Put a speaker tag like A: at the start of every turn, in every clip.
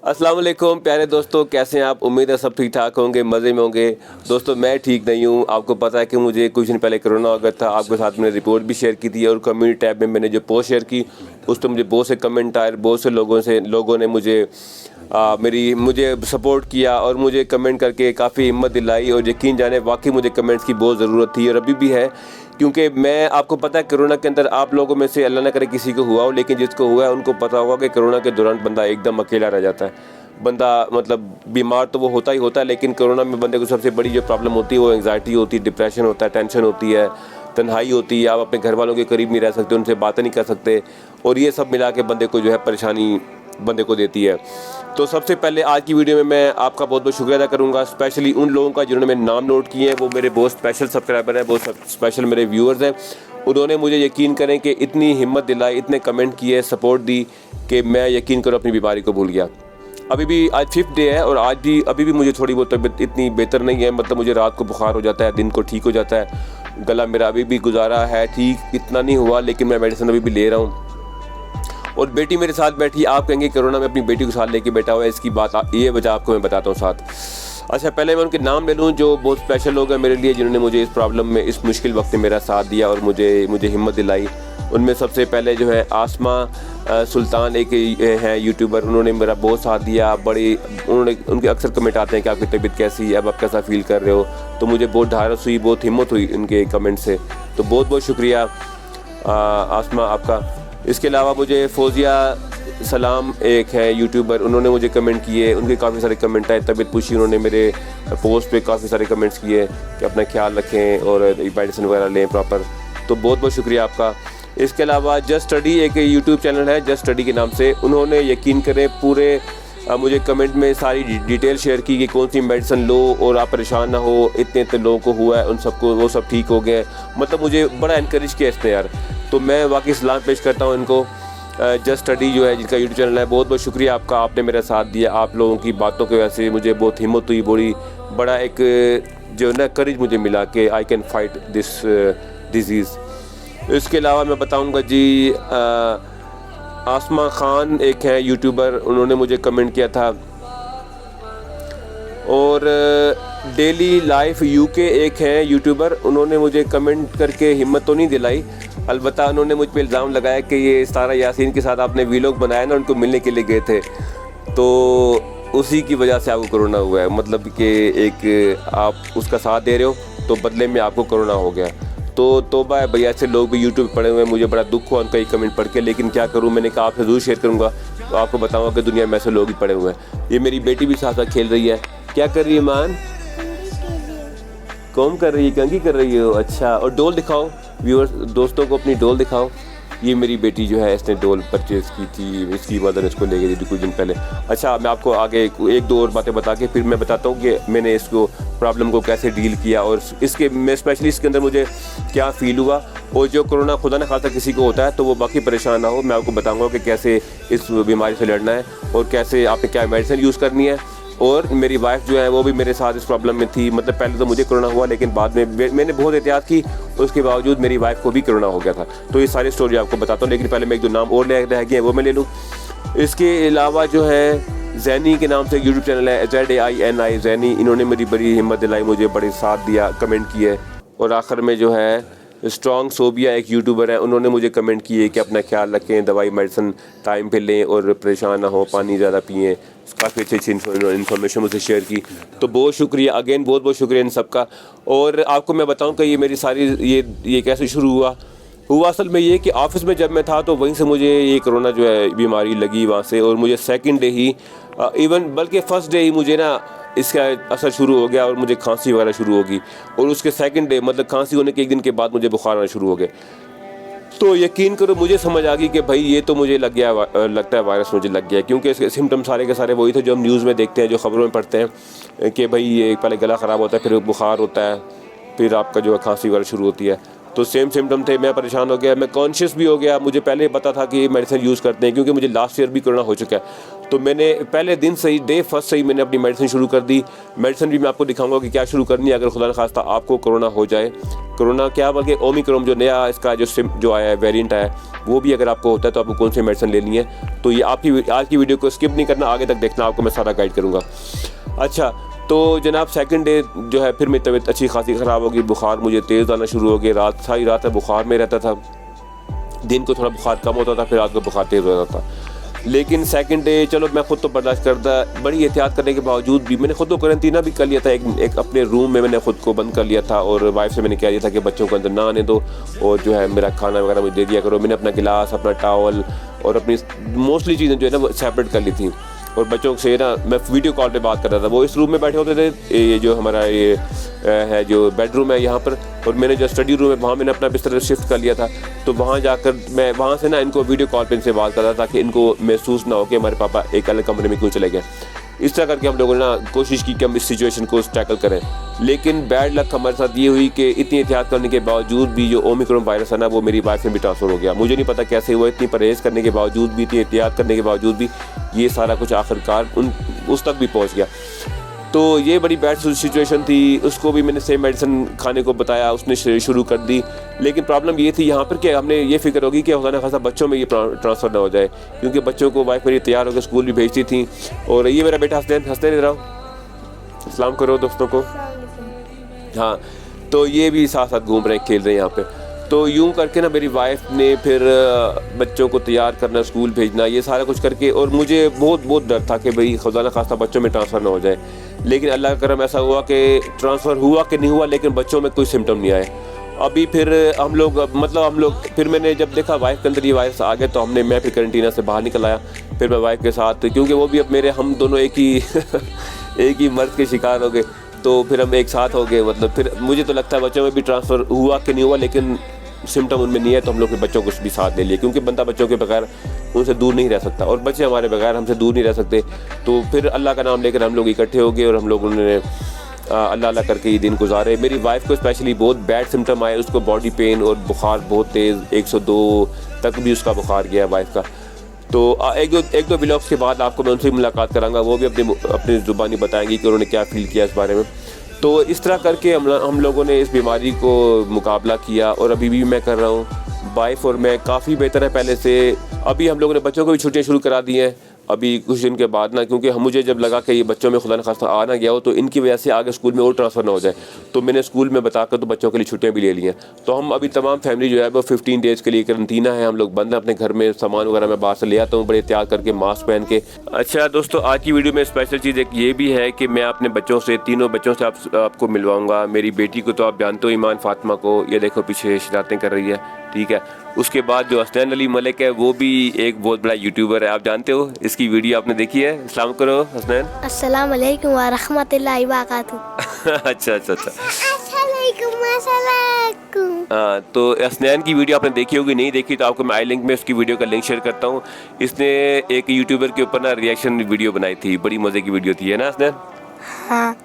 A: अस्सलाम वालेकुम प्यारे दोस्तों, कैसे हैं आप। उम्मीद है सब ठीक ठाक होंगे, मज़े में होंगे। दोस्तों मैं ठीक नहीं हूँ। आपको पता है कि मुझे कुछ दिन पहले कोरोना हो गया था। आपके साथ मैंने रिपोर्ट भी शेयर की थी और कम्युनिटी टैब में मैंने जो पोस्ट शेयर की उस पर मुझे बहुत से कमेंट आए। बहुत से लोगों ने मुझे सपोर्ट किया और मुझे कमेंट करके काफ़ी हिम्मत दिलाई। और यकीन जाने वाकई मुझे कमेंट्स की बहुत ज़रूरत थी और अभी भी है, क्योंकि मैं आपको पता है कोरोना के अंदर आप लोगों में से अल्लाह ना करे किसी को हुआ हो, लेकिन जिसको हुआ है उनको पता होगा कि कोरोना के दौरान बंदा एकदम अकेला रह जाता है। बंदा मतलब बीमार तो वो होता ही होता है, लेकिन कोरोना में बंदे को सबसे बड़ी जो प्रॉब्लम होती है वो एंग्जाइटी होती है, डिप्रेशन होता है, टेंशन होती है, तन्हाई होती है। आप अपने घर वालों के करीब नहीं रह सकते, उनसे बातें नहीं कर सकते और ये सब मिला के बंदे को जो है परेशानी बंदे को देती है। तो सबसे पहले आज की वीडियो में मैं आपका बहुत बहुत शुक्रिया अदा करूंगा, स्पेशली उन लोगों का जिन्होंने मेरे नाम नोट किए हैं। वो मेरे बहुत स्पेशल सब्सक्राइबर हैं, बहुत स्पेशल मेरे व्यूअर्स हैं। उन्होंने मुझे यकीन करें कि इतनी हिम्मत दिलाई, इतने कमेंट किए, सपोर्ट दी कि मैं यकीन करूँ अपनी बीमारी को भूल गया। अभी भी आज 5th डे है और अभी भी मुझे थोड़ी बहुत तबीयत इतनी बेहतर नहीं है। मतलब मुझे रात को बुखार हो जाता है, दिन को ठीक हो जाता है। गला मेरा अभी भी गुजारा है, ठीक इतना नहीं हुआ, लेकिन मैं मेडिसिन अभी भी ले रहा हूँ। और बेटी मेरे साथ बैठी। आप कहेंगे कोरोना में अपनी बेटी को साथ लेके बैठा हुआ है, इसकी बात ये वजह आपको मैं बताता हूँ साथ। अच्छा, पहले मैं उनके नाम ले लूँ जो बहुत स्पेशल लोग हैं मेरे लिए, जिन्होंने मुझे इस प्रॉब्लम में, इस मुश्किल वक्त में मेरा साथ दिया और मुझे हिम्मत दिलाई। उनमें सबसे पहले जो है आसमा सुल्तान एक है यूट्यूबर। उन्होंने मेरा बहुत साथ दिया। उनके अक्सर कमेंट आते हैं कि आपकी तबीयत कैसी है, अब आप कैसा फील कर रहे हो। तो मुझे बहुत ढारस हुई, बहुत हिम्मत हुई उनके कमेंट से। तो बहुत बहुत शुक्रिया आसमा आपका। इसके अलावा मुझे फौजिया सलाम एक है यूट्यूबर, उन्होंने मुझे कमेंट किए। उनके काफ़ी सारे कमेंट आए, तबीयत पूछी। उन्होंने मेरे पोस्ट पे काफ़ी सारे कमेंट्स किए कि अपना ख्याल रखें और मेडिसिन वगैरह लें प्रॉपर। तो बहुत बहुत शुक्रिया आपका। इसके अलावा जस्ट स्टडी एक यूट्यूब चैनल है, जस्ट स्टडी के नाम से। उन्होंने यकीन करें पूरे मुझे कमेंट में सारी डिटेल शेयर की कि कौन सी मेडिसिन लो और आप परेशान ना हो। इतने लोगों को हुआ है, उन सबको वो सब ठीक हो गए। मतलब मुझे बड़ा इनकरेज किया इसने यार। तो मैं वाकई सलाम पेश करता हूँ इनको। जस्ट स्टडी जो है जिनका यूट्यूब चैनल है, बहुत बहुत शुक्रिया आपका, आपने मेरा साथ दिया। आप लोगों की बातों की वजह से मुझे बहुत हिम्मत हुई, बड़ा एक जो ना करेज मुझे मिला कि I can fight this disease. इसके अलावा मैं बताऊंगा जी आसमा खान एक है यूट्यूबर, उन्होंने मुझे कमेंट किया था। और डेली लाइफ यूके एक है यूट्यूबर, उन्होंने मुझे कमेंट करके हिम्मत तो नहीं दिलाई, अलबत्ता उन्होंने मुझ पे इल्ज़ाम लगाया कि ये सारा यासीन के साथ आपने वीलॉग बनाया ना, उनको मिलने के लिए गए थे, तो उसी की वजह से आपको कोरोना हुआ है। मतलब कि एक आप उसका साथ दे रहे हो तो बदले में आपको कोरोना हो गया। तो तौबा है भैया, ऐसे लोग भी यूट्यूब पर पड़े हुए हैं। मुझे बड़ा दुख हुआ उनका ये कमेंट पढ़ के, लेकिन क्या करूं, मैंने कहा आपसे ज़रूर शेयर करूंगा। तो आपको बताऊंगा कि दुनिया में ऐसे लोग ही पड़े हुए हैं। ये मेरी बेटी भी साथ साथ खेल रही है। क्या कर रही है मान? कौन कर रही है? कंघी कर रही हो? अच्छा। और डोल दिखाओ व्यूअर्स, दोस्तों को अपनी डोल दिखाओ। ये मेरी बेटी जो है, इसने डोल परचेज़ की थी, इसकी मदर इसको ले गई थी कुछ दिन पहले। अच्छा, मैं आपको आगे एक दो और बातें बता के फिर मैं बताता हूँ कि मैंने इसको प्रॉब्लम को कैसे डील किया और इसके मैं स्पेशली इसके अंदर मुझे क्या फ़ील हुआ। और जो कोरोना खुदा न खासा किसी को होता है तो वो बाकी परेशान ना हो, मैं आपको बताऊँगा कि कैसे इस बीमारी से लड़ना है और कैसे आपने क्या मेडिसिन यूज़ करनी है। और मेरी वाइफ जो है वो भी मेरे साथ इस प्रॉब्लम में थी। मतलब पहले तो मुझे कोरोना हुआ, लेकिन बाद में मैंने बहुत एहतियात की, उसके बावजूद मेरी वाइफ को भी कोरोना हो गया था। तो ये सारी स्टोरी आपको बताता हूँ, लेकिन पहले मैं एक दो नाम और रह गए हैं वो मैं ले लूँ। इसके अलावा जो है जैनी के नाम से यूट्यूब चैनल है, ZAINI जैनी, इन्होंने मेरी बड़ी हिम्मत दिलाई, मुझे बड़े साथ दिया, कमेंट किए। और आखिर में जो है स्ट्रॉन्ग सोबिया एक यूट्यूबर है, उन्होंने मुझे कमेंट किए कि अपना ख्याल रखें, दवाई मेडिसिन टाइम पे लें और परेशान ना हो, पानी ज़्यादा पिएँ। काफ़ी अच्छी इन्फॉर्मेशन मुझे शेयर की। तो बहुत शुक्रिया अगेन, बहुत बहुत शुक्रिया इन सब का। और आपको मैं बताऊं कि ये मेरी सारी ये कैसे शुरू हुआ असल में ये कि ऑफिस में जब मैं था तो वहीं से मुझे ये कोरोना जो है बीमारी लगी वहाँ से। और मुझे सेकंड डे ही बल्कि फ़र्स्ट डे ही मुझे ना इसका असर शुरू हो गया और मुझे खांसी वगैरह शुरू होगी। और उसके सेकंड डे मतलब खांसी होने के एक दिन के बाद मुझे बुखार आना शुरू हो गया। तो यकीन करो मुझे समझ आ गई कि भाई ये तो मुझे लगता है वायरस मुझे लग गया, क्योंकि इसके सिम्टम सारे के सारे वही थे जो हम न्यूज़ में देखते हैं, जो ख़बरों में पढ़ते हैं कि भाई ये पहले गला ख़राब होता है, फिर बुखार होता है, फिर आपका जो है खांसी वगैरह शुरू होती है। तो सेम सिम्टम थे। मैं परेशान हो गया, मैं कॉन्शियस भी हो गया। मुझे पहले पता था कि मेडिसिन यूज़ करते हैं, क्योंकि मुझे लास्ट ईयर भी कोरोना हो चुका है। तो मैंने पहले दिन से ही, डे फर्स्ट से ही मैंने अपनी मेडिसिन शुरू कर दी। मेडिसिन भी मैं आपको दिखाऊंगा कि क्या शुरू करनी है अगर खुदा न खास्ता आपको कोरोना हो जाए। कोरोना क्या बल्कि ओमिक्रॉन जो नया इसका जो आया है वेरिएंट आया है वो भी अगर आपको होता है तो आपको कौन सी मेडिसिन लेनी है। तो ये आपकी आज की वीडियो को स्किप नहीं करना, आगे तक देखना, आपको मैं सारा गाइड करूँगा। अच्छा, तो जनाब सेकंड डे जो है फिर मेरी तबीयत अच्छी खासी ख़राब होगी, बुखार मुझे तेज़ आना शुरू हो गया, सारी रात बुखार में रहता था, दिन को थोड़ा बुखार कम होता था, फिर रात को बुखार तेज़ हो जाता था। लेकिन सेकंड डे चलो मैं ख़ुद तो बर्दाश्त करता, बड़ी एहतियात करने के बावजूद भी मैंने ख़ुद को क्वारंटीना भी कर लिया था, एक अपने रूम में मैंने ख़ुद को बंद कर लिया था और वाइफ से मैंने कह दिया था कि बच्चों को अंदर ना आने दो और जो है मेरा खाना वगैरह मुझे दे दिया करो। मैंने अपना गिलास, अपना टॉवल और अपनी मोस्टली चीज़ें जो है ना वो सेपरेट कर ली थी और बच्चों से ना मैं वीडियो कॉल पे बात कर रहा था। वो इस रूम में बैठे होते थे, ये जो हमारा ये है जो बेडरूम है यहाँ पर, और मैंने जो स्टडी रूम है वहाँ मैंने अपना बिस्तर शिफ्ट कर लिया था। तो वहाँ जाकर मैं वहाँ से ना इनको वीडियो कॉल पे इनसे बात कर रहा था ताकि इनको महसूस ना हो कि हमारे पापा एक अलग कमरे में क्यों चले गए। इस तरह करके हम लोगों ने ना कोशिश की कि हम इस सिचुएशन को टैकल करें। लेकिन बैड लक हमारे साथ ये हुई कि इतनी एहतियात करने के बावजूद भी जो ओमिक्रॉन वायरस है ना वो मेरी वाइफ में भी ट्रांसफ़र हो गया। मुझे नहीं पता कैसे हुआ, इतनी परहेज़ करने के बावजूद भी, इतनी एहतियात करने के बावजूद भी ये सारा कुछ आखिरकार उस तक भी पहुँच गया। तो ये बड़ी बैड सिचुएशन थी। उसको भी मैंने सेम मेडिसिन खाने को बताया, उसने शुरू कर दी। लेकिन प्रॉब्लम ये थी यहाँ पर कि हमने ये फिक्र होगी कि खुदा न खासा बच्चों में ये ट्रांसफ़र ना हो जाए, क्योंकि बच्चों को वाइफ मेरी तैयार होकर स्कूल भी भेजती थी। और ये मेरा बेटा हंसते नहीं रहो, सलाम करो दोस्तों को। हाँ, तो ये भी साथ साथ घूम रहे हैं, खेल रहे हैं यहाँ पे। तो यूँ करके ना मेरी वाइफ ने फिर बच्चों को तैयार करना, स्कूल भेजना, ये सारा कुछ करके, और मुझे बहुत डर था कि भाई खुदा न खास्ता बच्चों में ट्रांसफ़र ना हो जाए। लेकिन अल्लाह का करम ऐसा हुआ कि ट्रांसफ़र हुआ कि नहीं हुआ, लेकिन बच्चों में कोई सिम्टम नहीं आए। अभी फिर हम लोग फिर मैंने जब देखा वाइफ के अंदर ये वायरस आ गया तो मैं फिर क्वारंटीना से बाहर निकल आया। फिर मैं वाइफ के साथ, क्योंकि वो भी अब हम दोनों एक ही मर्द के शिकार हो गए, तो फिर हम एक साथ हो गए। फिर मुझे तो लगता है बच्चों में भी ट्रांसफ़र हुआ कि नहीं हुआ, लेकिन सिम्टम उनमें नहीं है, तो हम लोग बच्चों को भी साथ ले लिए, क्योंकि बंदा बच्चों के बगैर उनसे दूर नहीं रह सकता और बच्चे हमारे बगैर हमसे दूर नहीं रह सकते। तो फिर अल्लाह का नाम लेकर हम लोग इकट्ठे हो गए और हम लोगों ने अल्लाह करके ये दिन गुजारे। मेरी वाइफ को स्पेशली बहुत बैड सिम्टम आए, उसको बॉडी पेन और बुखार बहुत तेज़, 102 तक भी उसका बुखार गया है वाइफ का। तो एक दो व्लॉग्स के बाद आपको मैं उनसे मुलाकात करांगा, वो भी अपनी ज़ुबानी बताएंगी कि उन्होंने क्या फ़ील किया इस बारे में। तो इस तरह करके हम लोगों ने इस बीमारी को मुकाबला किया और अभी भी मैं कर रहा हूँ। वाइफ और मैं काफ़ी बेहतर है पहले से। अभी हम लोगों ने बच्चों को भी छुट्टियाँ शुरू करा दी हैं अभी कुछ दिन के बाद ना, क्योंकि मुझे जब लगा कि ये बच्चों में खुदा न खास्ता आ ना गया हो तो इनकी वजह से आगे स्कूल में और ट्रांसफ़र ना हो जाए, तो मैंने स्कूल में बताकर तो बच्चों के लिए छुट्टियाँ भी ले ली हैं। तो हम अभी तमाम फैमिली जो है वो 15 डेज़ के लिए क्वारंटीना है, हम लोग बंद हैं अपने घर में। सामान वगैरह मैं बाहर से ले आता हूँ बड़े एहतियात करके, मास्क पहन के। अच्छा दोस्तों, आज की वीडियो में स्पेशल चीज़ एक ये भी है कि मैं अपने बच्चों से, तीनों बच्चों से आपको मिलवाऊँगा। मेरी बेटी को तो आप जानते हो, ईमान फातिमा को, ये देखो पीछे शरारतें कर रही है, ठीक है। उसके बाद जो हसनैन अली मलिक है वो भी एक बहुत बड़ा यूट्यूबर है, आप जानते हो, इसकी वीडियो आपने देखी है। सलाम करो हसनैन।
B: अस्सलाम वालेकुम व रहमतुल्लाहि व बरकातहू।
A: अच्छा।
B: अस्सलाम।
A: हाँ, तो हसनैन की वीडियो आपने देखी होगी, नहीं देखी तो आपको मैं आई लिंक में उसकी वीडियो का लिंक शेयर करता हूँ। इसने एक यूट्यूबर के ऊपर ना रिएक्शन वीडियो बनाई थी, बड़ी मज़े की वीडियो थी, है ना हसनैन?
B: हाँ।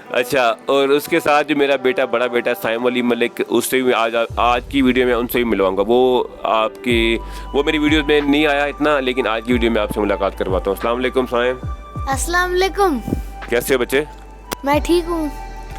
A: अच्छा, और उसके साथ जो मेरा बेटा, बड़ा बेटा साइम अली मलिक, उससे भी आज की वीडियो में उनसे भी मिलवाऊंगा। वो मेरी वीडियो में नहीं आया इतना, लेकिन आज की वीडियो में आपसे मुलाकात करवाता हूँ। अस्सलाम वालेकुम साइम।
B: अस्सलाम वालेकुम।
A: कैसे हो बच्चे?
B: मैं ठीक हूँ।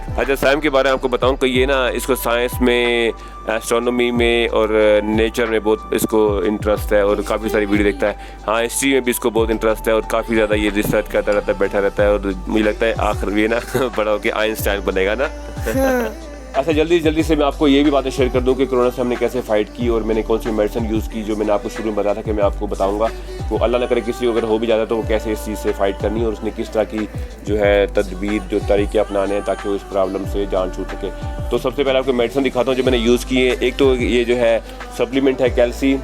A: अच्छा, साइम के बारे में आपको बताऊं कि ये ना इसको साइंस में, एस्ट्रोनॉमी में और नेचर में बहुत इसको इंटरेस्ट है और काफ़ी सारी वीडियो देखता है। हाँ, हिस्ट्री में भी इसको बहुत इंटरेस्ट है और काफ़ी ज़्यादा ये रिसर्च करता रहता है, बैठा रहता है, और मुझे लगता है आखिर ये ना बड़ा होकर आइंस्टाइन बनेगा ना।
B: हाँ।
A: अच्छा, जल्दी से मैं आपको ये भी बातें शेयर कर दूं कि कोरोना से हमने कैसे फ़ाइट की और मैंने कौन सी मेडिसिन यूज़ की, जो मैंने आपको शुरू में बताया था कि मैं आपको बताऊंगा। तो अल्लाह न करे किसी को अगर हो भी जाता है तो वो कैसे इस चीज़ से फ़ाइट करनी है और उसने किस तरह की जो है तदबीर, जो तरीके अपनाने हैं ताकि वो इस प्रॉब्लम से जान छूट सके। तो सबसे पहले आपको मेडिसिन दिखाता हूँ जो मैंने यूज़ की है। एक तो ये जो है सप्लीमेंट है, कैल्सी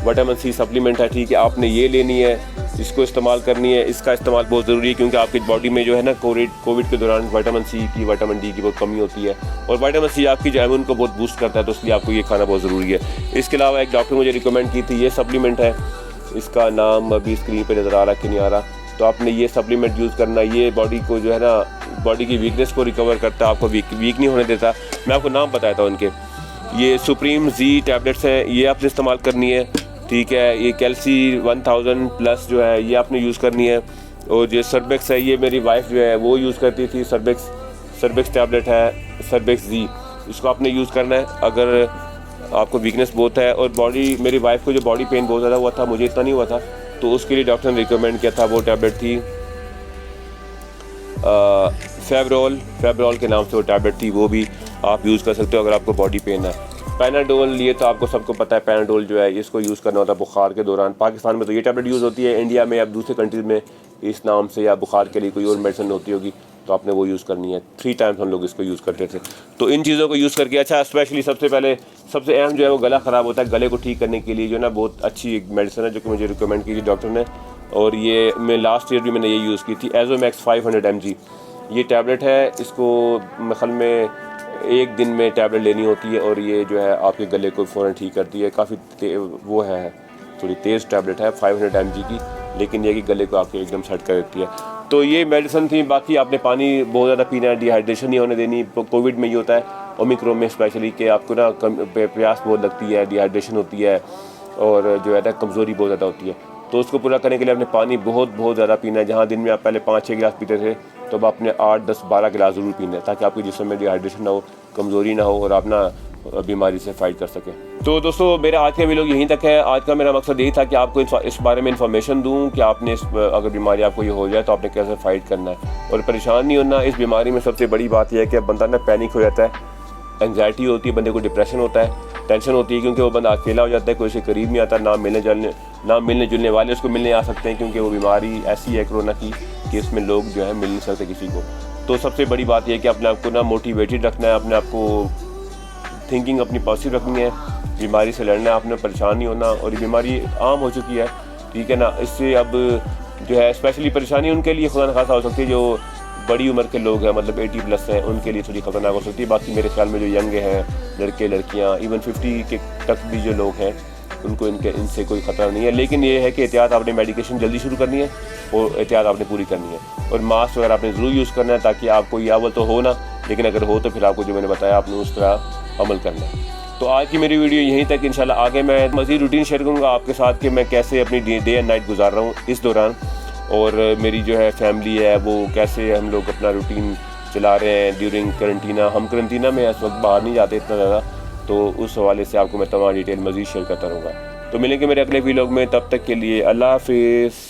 A: विटामिन सी सप्लीमेंट है, ठीक है। आपने ये लेनी है, इसको इस्तेमाल करनी है। इसका इस्तेमाल बहुत ज़रूरी है क्योंकि आपकी बॉडी में जो है ना कोविड के दौरान विटामिन सी की, विटामिन डी की बहुत कमी होती है और विटामिन सी आपकी जो इम्यून को बहुत बूस्ट करता है, तो इसलिए आपको ये खाना बहुत ज़रूरी है। इसके अलावा एक डॉक्टर मुझे रिकमेंड की थी, ये सप्लीमेंट है, इसका नाम अभी स्क्रीन पर नज़र आ रहा कि नहीं आ रहा, तो आपने ये सप्लीमेंट यूज़ करना। ये बॉडी को जो है ना, बॉडी की वीकनेस को रिकवर करता है, आपको वीक नहीं होने देता। मैं आपको नाम बताया था उनके, ये सुप्रीम जी टैबलेट्स हैं, ये आपने इस्तेमाल करनी है, ठीक है। ये कैल्सी 1000 प्लस जो है ये आपने यूज़ करनी है। और ये सर्बेक्स है, ये मेरी वाइफ जो है वो यूज़ करती थी, सर्बेक्स सर्बेक्स टैबलेट है, सर्बेक्स जी, इसको आपने यूज़ करना है अगर आपको वीकनेस बहुत है। और बॉडी, मेरी वाइफ को जो बॉडी पेन बहुत ज़्यादा हुआ था, मुझे इतना नहीं हुआ था, तो उसके लिए डॉक्टर ने रिकमेंड किया था, वो टैबलेट थी फेबरॉल के नाम से वो टैबलेट थी, वो भी आप यूज़ कर सकते हो अगर आपको बॉडी पेन है। पैनाडोल लिए तो आपको सबको पता है, पैनाडोल जो है इसको यूज़ करना होता है बुखार के दौरान। पाकिस्तान में तो ये टैबलेट यूज़ होती है, इंडिया में या दूसरे कंट्रीज़ में इस नाम से या बुखार के लिए कोई और मेडिसिन होती होगी, तो आपने वो यूज़ करनी है। 3 टाइम्स हम लोग इसको यूज़ करते थे। तो इन चीज़ों को यूज़ करके अच्छा, स्पेशली सबसे पहले सबसे अहम जो है वो गला ख़राब होता है, गले को ठीक करने के लिए जो है ना बहुत अच्छी एक मेडिसिन है जो कि मुझे रिकमेंड की थी डॉक्टर ने, और ये मैं लास्ट ईयर भी मैंने ये यूज़ की थी। एजोमैक्स 500 mg ये टैबलेट है, इसको मखल में 1 दिन में टैबलेट लेनी होती है, और ये जो है आपके गले को फ़ौरन ठीक करती है। काफ़ी वो है, थोड़ी तेज़ टैबलेट है 500 mg की, लेकिन ये कि गले को आपके एकदम सेट कर देती है। तो ये मेडिसिन थी। बाकी आपने पानी बहुत ज़्यादा पीना है, डिहाइड्रेशन नहीं होने देनी। कोविड में ये होता है, ओमिक्रॉन में स्पेशली, कि आपको ना प्यास बहुत लगती है, डिहाइड्रेशन होती है, और जो है ना कमज़ोरी बहुत ज़्यादा होती है। तो उसको पूरा करने के लिए आपने पानी बहुत ज़्यादा पीना है। जहाँ दिन में आप पहले 5-6 गिलास पीते थे, तो अब आपने 8, 10, 12 गिलास ज़रूर पीना है, ताकि आपके जिस्म में डिहाइड्रेशन ना हो, कमज़ोरी ना हो, और आप ना बीमारी से फाइट कर सकें। तो दोस्तों, मेरा आज का वीडियो यहीं तक है। आज का मेरा मकसद यही था कि आपको इस बारे में इन्फॉर्मेशन दूं कि आपने अगर बीमारी आपको ये हो जाए तो आपने कैसे फ़ाइट करना है और परेशान नहीं होना। इस बीमारी में सबसे बड़ी बात यह है कि अब बंदा ना पैनिक हो जाता है, एंग्जाइटी होती है, बंदे को डिप्रेशन होता है, टेंशन होती है, क्योंकि वो बंदा अकेला हो जाता है, कोई उसके करीब नहीं आता, ना मिलने जुलने वाले उसको मिलने आ सकते हैं, क्योंकि वो बीमारी ऐसी है कोरोना की कि इसमें लोग जो है मिल नहीं सकते किसी को। तो सबसे बड़ी बात यह है कि अपने आप को ना मोटिवेटेड रखना है, अपने आप को थिंकिंग अपनी पॉजिटिव रखनी है, बीमारी से लड़ना है, आपने परेशान नहीं होना। और ये बीमारी आम हो चुकी है, ठीक है ना। इससे अब जो है स्पेशली परेशानी उनके लिए खुदा न खासा हो सकती है जो बड़ी उम्र के लोग हैं, मतलब 80+ हैं, उनके लिए थोड़ी ख़तरनाक हो सकती है। बाकी मेरे ख्याल में जो यंग हैं, लड़के लड़कियां, इवन 50 के तक भी जो लोग हैं, उनको इनसे कोई ख़तरा नहीं है। लेकिन ये है कि एहतियात आपने मेडिकेशन जल्दी शुरू करनी है और एहतियात आपने पूरी करनी है, और मास्क वगैरह आपने ज़रूर यूज़ करना है, ताकि आपको ये अव्वल तो हो ना, लेकिन अगर हो तो फिर आपको जो मैंने बताया आपने उस तरह अमल करना है। तो आज की मेरी वीडियो यहीं तक। इंशाल्लाह आगे मैं मज़ीद रूटीन शेयर करूँगा आपके साथ कि मैं कैसे अपनी डे एंड नाइट गुजार रहा हूँ इस दौरान, और मेरी जो है फैमिली है वो कैसे हम लोग अपना रूटीन चला रहे हैं ड्यूरिंग करंटीना। हम करंटीना में इस वक्त बाहर नहीं जाते इतना ज़्यादा, तो उस हवाले से आपको मैं तमाम डिटेल मज़ीद शेयर करता रहूँगा। तो मिलेंगे मेरे अगले वीडियो में, तब तक के लिए अल्लाह हाफिज़।